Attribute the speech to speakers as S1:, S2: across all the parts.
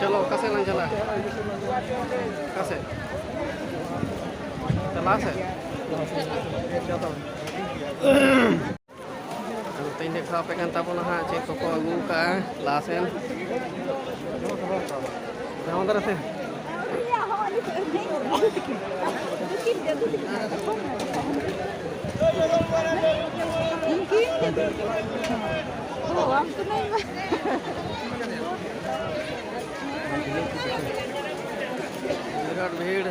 S1: चलो कैसे लंग चला कैसे चला से तीन देखा पे kan tapon ha cek toko agu ka lasen naon dara se Virat भीड़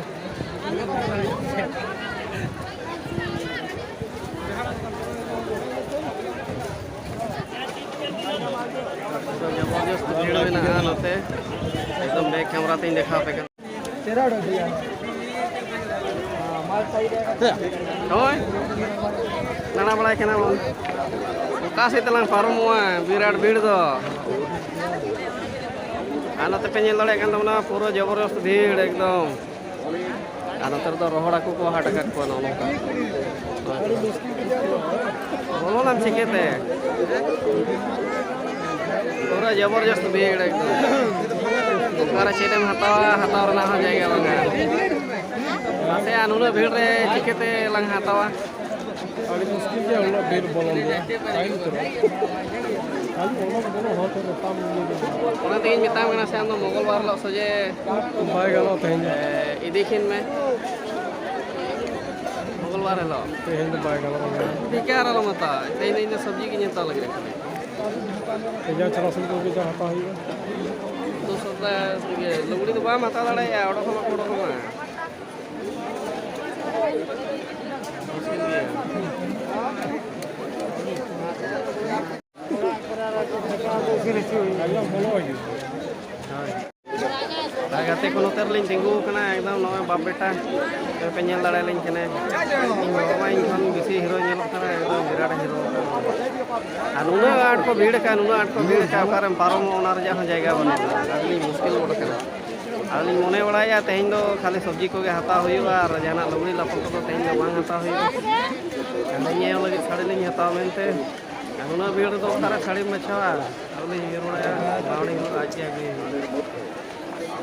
S1: जबरदस्त भीड़ में नहा होते एकदम बैक कैमरा तीन देखा पे नाना बड़ा के नाम का से तलांग पारमवा विराट भीड़ दो आनते पे नेल दड़े कान तमना पूरा जबरदस्त भीड़ एकदम आनते दो रोहड़ा को हाट का को नोका बोलो नाम चिकेते पूरा जबरदस्त भीड़ एकदम ओकरा चेटम हताव रना हो जाएगा बंगा से अनुना भीड़ रे चिकेते लंग हतावा
S2: अभी मुश्किल है उन भीड़ बोलन टाइम तो खाली बोलो होत है तम
S1: ओना तीन मिताम गना से हम मंगलवार लो सजे
S2: बाय गलो तेन
S1: इदिखिन में मंगलवार लो
S2: तेन बाय गलो
S1: बिकार लो मता तेन इन सब्जी की नेता लग रहा
S2: तेजा चरासन को भी हता होइबा
S1: तो सदा ये लुगड़ी तो बा मता दड़े या ओडो को गाते को नोतर लिंग तिंगू कना एकदम नय बाप बेटा पे नेल दाड़े लिंग कने इन खन बेसी हीरो नेल कना एकदम विराट हीरो नुना आट को भीड़ का ओकारम पारम ओना रजा हो जाएगा बने अगली मुश्किल बड़ कना अगली मने बड़ाया तेहन दो खाली सब्जी को गे हता होइबा और जाना लुगड़ी लापन को तेहन दो बांग हता होइबा अंदे लगे साड़ी लिंग हता मेनते नुना भीड़ दो ओकारा साड़ी मछवा अगली हीरोया बावणी हो आज आगे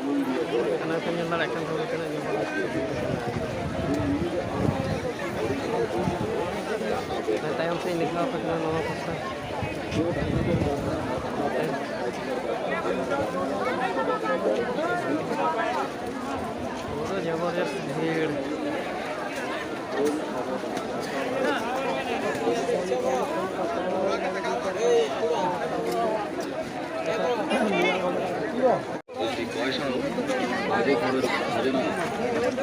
S1: ana punya lalak kan kalau kena jumpa tayang saya ini apa kena nolong pasal पूरा जबरदस्त भीड़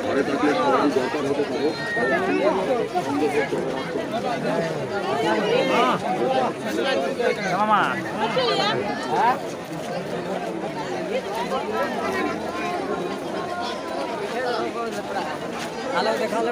S3: ঘরে থাকলে সবাই দরকার হতে পারে
S1: আলো দেখালে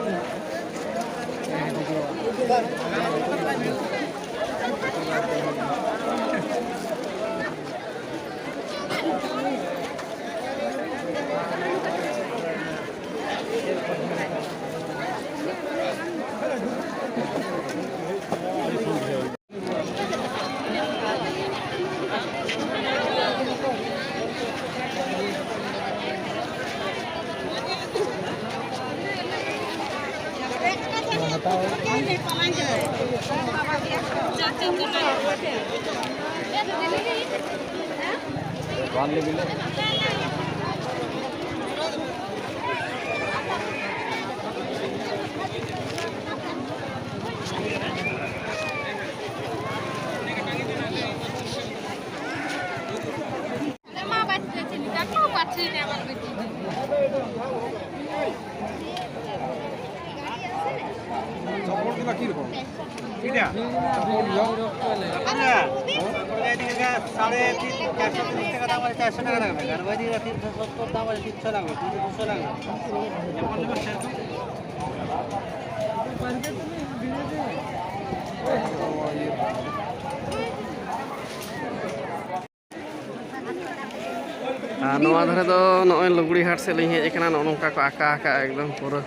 S1: नवा धरे दो नय लुगड़ी हाट से लिंग हेज कना नोंका को आका आका एकदम पूरा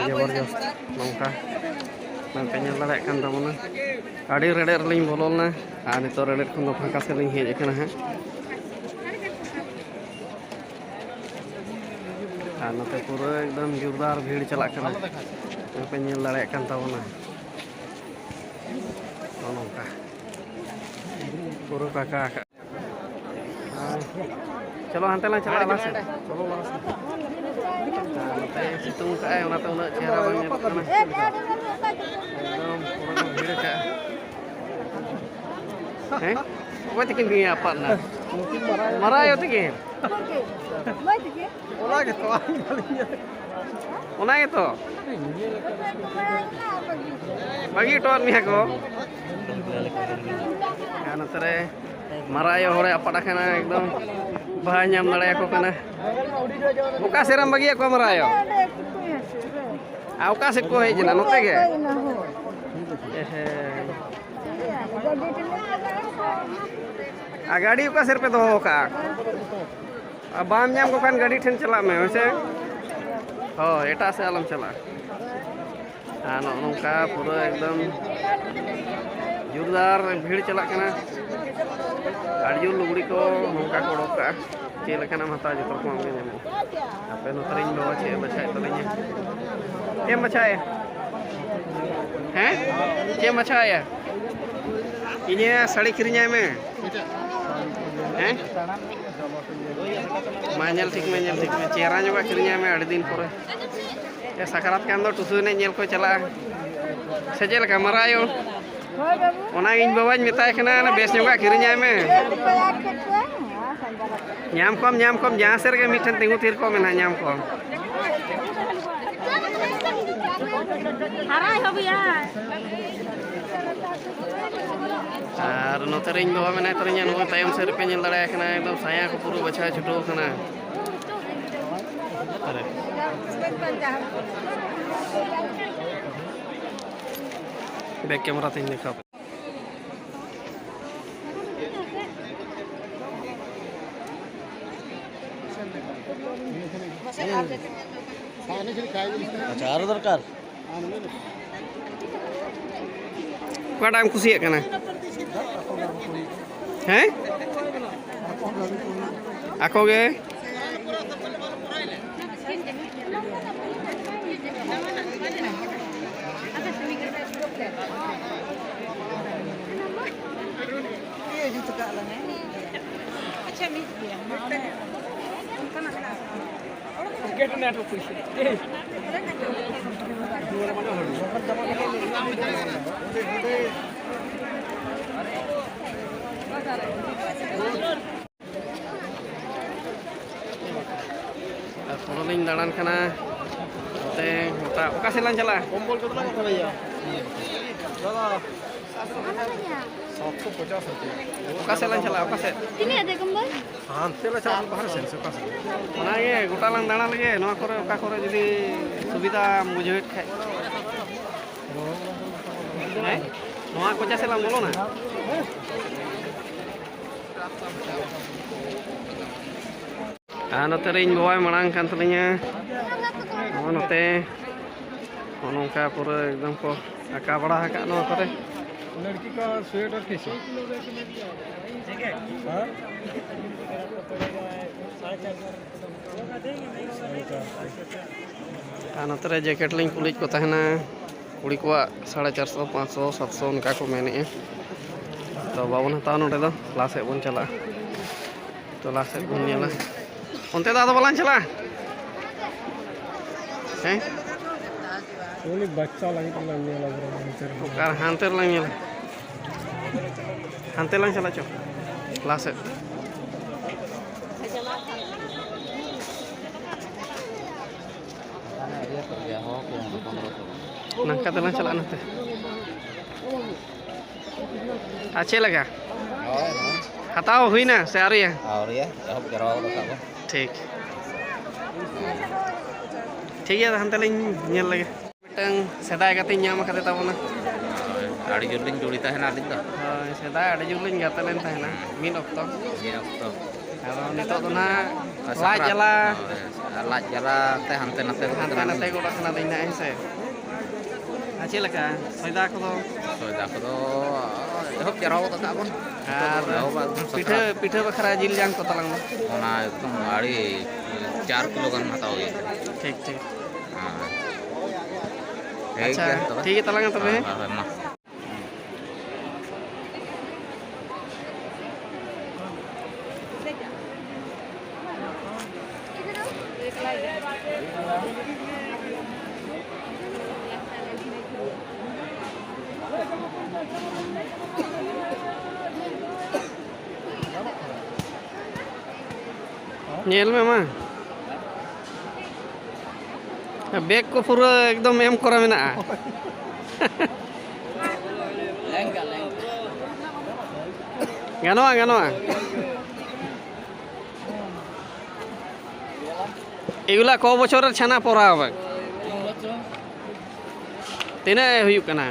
S1: जबरदस्त नोंका पे नेल दाड़े कान तमना आड़ी रेड़े लिंग बोलना आ नितो रेड़े खन फाका से लिंग हेज कना हां ᱟᱨ ᱱᱚᱛᱮ ᱯᱩᱨᱟᱹ ᱮᱠᱫᱚᱢ ᱡᱳᱨᱫᱟᱨ ᱵᱷᱤᱲ ᱪᱟᱞᱟᱜ ᱠᱟᱱᱟ ᱯᱮ ᱧᱮᱞ ᱫᱟᱲᱮᱭᱟᱜ ᱠᱟᱱ ᱛᱟᱵᱚᱱᱟ nongka buru kakak chalo hantai lang chalo alas chalo alas nanti situng kae onate unak chehra bang nyelok kana ekdom pura bhir kae apa tikin gini apa na marayo tikin ona gitu bagi tuan nih aku kan ntere marayo hore apa dah kena ekdom banyak nare aku kena buka seram bagi aku marayo aku kasih kau aja note ke agadi uka serpe doh kak abam nyam kau kan gadi ten celak me wese oh eta se alam celak nongka pura ekdom जोरदार भीड़ चला कना आड़ी लुगड़ी को नौका को डोका चे लेखाना हता जो को आगे नेमो आपे नतरिन बाबा चे बचाए तलिnya एम बचाए हैं चे बचाए इने साड़ी किरिnya में हैं माnyal ठीक में चेहरा जो किरिnya में आड़ी दिन परे या सकरात कान दो टुसु ने नेल को चला सेजे लेका मरायो ओनागिन बाबाñ मेताय कना ना base ñoga किरिnya me ñam kom jang ser ge miten tingu tir ko mena ñam kom harai hobiya ar no teriñ baba mena terinya no tayam ser pe ñel dara kena ekdom saya ko puru bacha chuto kana are back camera तीन देखा
S3: अच्छा आरो दरकार
S1: कटा हम खुशी है क्या ना हैं आकोगे Pululing dalan kana te mata oka selan chala kompol kotla kotha bhaiya dada 750 oka selan chala oka se tini ade kompol hante la chala bahar sen se oka se ona ge gota lang dana lage noa kore oka kore jodi subida mujhit khai noa kocha selan bolo na note ring bawa marang kan talinya note nongka pura ekdom ko aka bada haka no kore
S2: लड़की का sweater कैसे
S1: नतरे jacket लिंग Coolidge को तहना कुड़ी को 450 500 700 उनका को मेने तो बाबन हताव नोटे दो लासे बन चला तो लासे बन नेला onte da balan chala हैं
S2: ओली बच्चा लगी तो लग गया लग रहा
S1: car hanter lang nila hanter lang chala cho लासे nangka telan chala nate अच्छे लगा हताओ हुई ना से आ रही है ठीक ठीक है हम तले ñel lagi mitang sedai kating nyam kate tabona
S3: आड़ी जुलिंग जुड़ी ताहेना आलिंग दा
S1: sedai ada juling gata len tahena min okto ado nito do na
S3: laj jala te hante
S1: nate goda kana dina ese अच्छे लगा सौदा को
S3: kodo एहब चराव कता बन
S1: আর
S3: एहब एकदम
S1: পিঠে
S3: सकरा
S1: পিঠে বাখরা জিল জাং কত লাগলো
S3: ओना एकदम आड़ी 4 किलो गान हताव हुई
S1: ঠিক ঠিক
S3: ठीक
S1: আচ্ছা
S3: है तब
S1: ঠিক আছে তালাঙ্গা তবে
S3: मा
S1: nyel me mah bag ko pura ekdom em kora menaa ganoa এগুলা ক বছরের ছানা পড়া হবে তিনে হুয়ুক কানা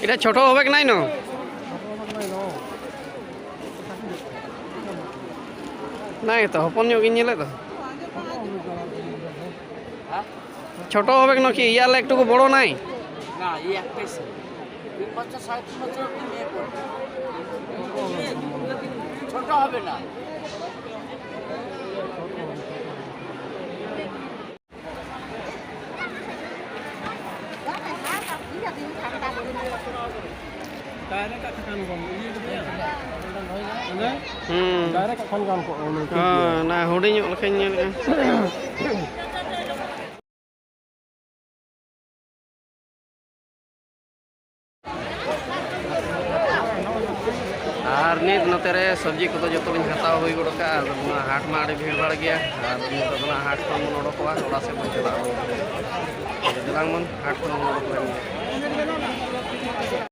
S1: এটা ছোট হবে কি নাই ন নাই তো হপন যোগিন নিলে তো ছোট হবে নাকি ইয়ালে একটু বড় নাই
S4: না এই একটাই স্যার 3 বছর 3.5 বছর মেয়ে পড়বে ছোট হবে না
S2: Direct akan kan ini
S1: হুম
S2: direct akan kan kok
S1: না হুডিᱧᱚᱜ ᱞᱮᱠᱷᱟᱧ ᱧᱮᱞᱮᱜᱼᱟ আর নিত নতে রে সবজি কত যত লিᱧ হাতাও ᱦᱩᱭ ᱜᱚᱫ ᱠᱟᱜᱼᱟ ᱟᱫᱚ ᱱᱚᱣᱟ ᱦᱟᱴ ᱢᱟ ᱟᱹᱰᱤ ᱵᱷᱤᱲ ᱵᱟᱲ ᱜᱮᱭᱟ ᱟᱨ ᱱᱤᱛᱚᱜ ᱫᱚ ᱦᱟᱴ ᱠᱷᱚᱱ ᱵᱚᱱ ᱚᱰᱚᱠᱚᱜᱼᱟ ᱚᱲᱟᱜ ᱥᱮᱫ ᱵᱚᱱ ᱪᱟᱞᱟᱜᱼᱟ ᱫᱮᱞᱟᱝ ᱵᱚᱱ ᱦᱟᱴ ᱠᱷᱚᱱ ᱵᱚᱱ ᱚᱰᱚᱠ ᱞᱮᱱ ᱜᱮ